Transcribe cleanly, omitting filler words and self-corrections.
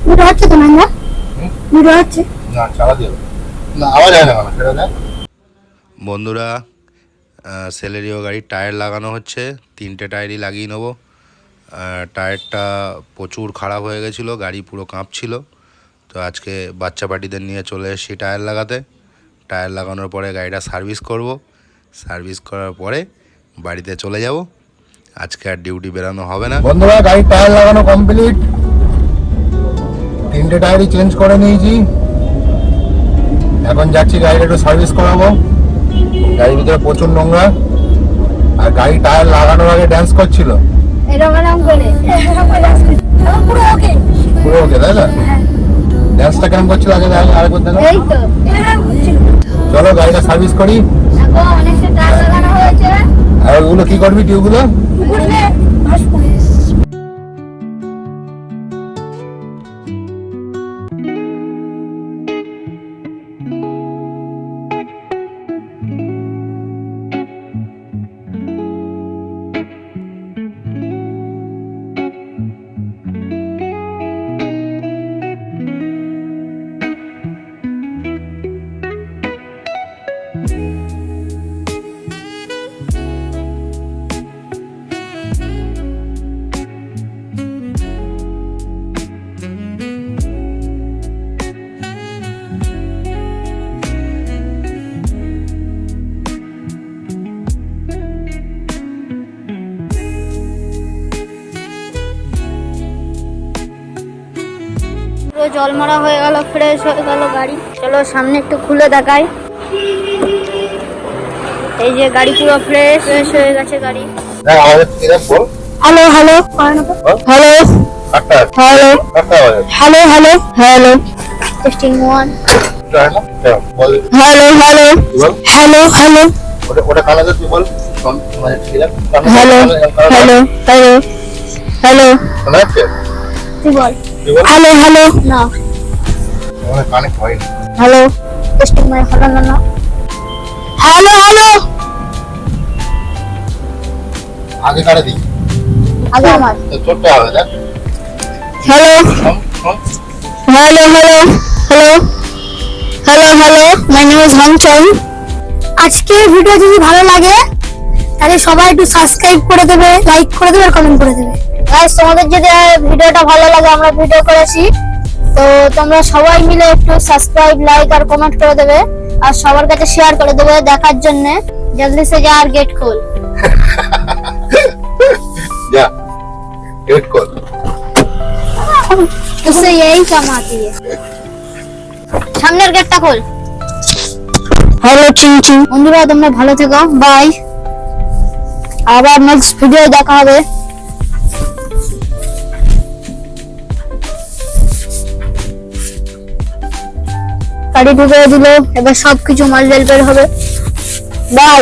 Video হচ্ছে তো না? ভিডিও হচ্ছে না, চালা দিও না, আওয়াজ হয় না কেন সেটা দেখ। বন্ধুরা, সেলেরিও গাড়ির টায়ার লাগানো হচ্ছে। 3টে টায়ারই লাগিয়ে নেবো। টায়ারটা প্রচুর খারাপ হয়ে গেছিলো, গাড়ি পুরো কাঁপছিল। তো আজকে বাচ্চা পার্টিদের নিয়ে চলে এসেছি টায়ার লাগাতে। টায়ার লাগানোর পরে গাড়িটা সার্ভিস করব। সার্ভিস করার পরে বাড়িতে চলে যাব। আজকে আর ডিউটি বেরানো হবে না। বন্ধুরা, গাড়ির টায়ার লাগানো কমপ্লিট। 3টে টায়ারই চেঞ্জ করে নিয়েছি। এখন যাচ্ছি গাড়িটা একটু সার্ভিস করাবো। গাড়ির ভিতরে প্রচুর নোংরা। আর গাড়ি টায়ার লাগানোর আগে ড্যান্স করছিল। পুরো ওকে, তাই না? ড্যান্সটা কেমন করছিল আগে আরেকবার দেখো। চলো গাড়িটা সার্ভিস করি। আর ওগুলো কি করবি টিউবগুলো? জল মারা হয়ে গেল, ফ্রেশ হয়ে গেল গাড়ি। চলো সামনে একটু খুলে দেখাই। এই যে গাড়ি পুরো ফ্রেশ হয়ে গেছে গাড়ি। হ্যাঁ, আমাদের কি বল। হ্যালো হ্যালো হ্যালো কাটটা হ্যালো কাটটা আওয়াজ। হ্যালো হ্যালো হ্যালো টেস্টিং 1 যায় না? বল হ্যালো হ্যালো বল। হ্যালো হ্যালো ওটা কালা যাচ্ছে বল। মানে ঠিক আছে। হ্যালো হ্যালো হ্যালো হ্যালো শোনা যাচ্ছে? তুই বল তুই বল। হ্যালো হ্যালো না আমার কানেক্ট হয়নি। হ্যালো টেস্টিং মাই হ্যালো না হ্যালো হ্যালো আগে কাটে দিই। আগে আমার ছোট্ট হবে দেখ। Hello hello hello hello hello hello my name is Hamchong. আজকের ভিডিও যদি ভালো লাগে তাহলে সবাই একটু সাবস্ক্রাইব করে দেবে, লাইক করে দেবে আর কমেন্ট করে দেবে। গাইস, তোমাদের যদি ভিডিওটা ভালো লাগে, আমরা ভিডিও করেছি, তো তোমরা সবাই মিলে একটু সাবস্ক্রাইব, লাইক আর কমেন্ট করে দেবে আর সবার কাছে শেয়ার করে দেবে দেখার জন্য। জলদি সে যা আর গেট খোল। যা গেট খোল। उससे यही काम आती है। সামনের গেটটা খোল। হ্যালো চিংচু। বন্ধুরা, তোমরা ভালো থেকো, বাই। আবার নেক্সট ভিডিও দেখা হবে। গাড়ি ঢুকে দিল, এবার সবকিছু মাল বের হবে। বাই।